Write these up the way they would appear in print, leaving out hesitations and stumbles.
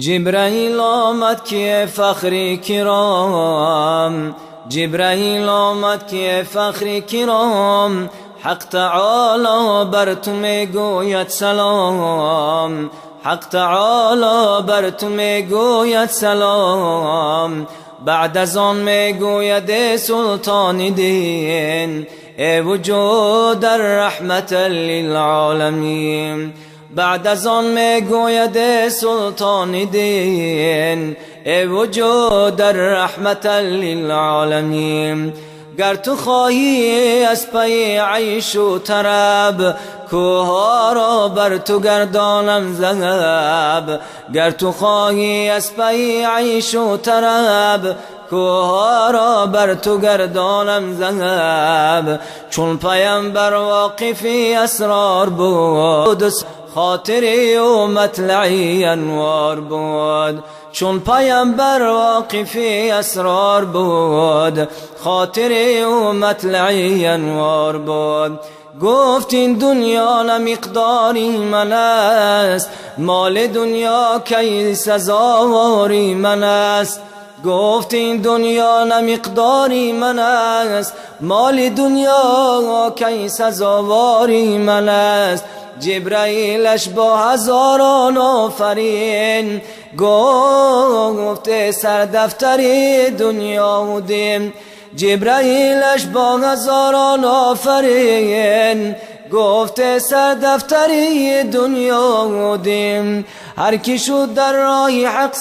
جبرائیل آمد که فخر کرام، جبرائیل آمد که فخر کرام، حق تعالی بر تو میگوید سلام، حق تعالی بر تو میگوید سلام. بعد از آن میگوید سلطان دین، ای وجود در رحمت للعالمین. بعد از آن میگوید سلطان دین، ای وجود در رحمت للعالمین. گر تو خواهی از پی عیش و طرب، کوها را بر تو گردانم ذهب. گر تو خواهی از پی عیش و طرب، کوها را بر تو گردانم ذهب. چون پیمبر واقفی اسرار بود، خاطری و مطلعی انوار بود. چون پیمبر واقفی اسرار بود، خاطری و مطلعی انوار بود. گفت این دنیا نه مقداری من است، مال دنیا کی سزاواری من است. گفت این دنیا نه مقداری من است، مال دنیا کی سزاواری من است. جبرائیلش با هزاران آفرین، گفت سر دفتری دنیا بودیم. جبرائیلش با هزاران آفرین، گفت سر دفتری دنیا بودیم. هر کی شد در راه حق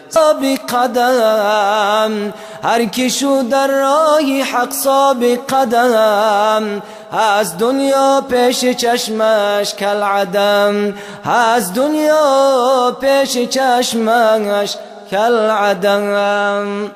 سابق قدم، هر کی شد در راه حق سابق قدم، از دنیا پیش چشمش کالعدم، از دنیا پیش چشمش کالعدم.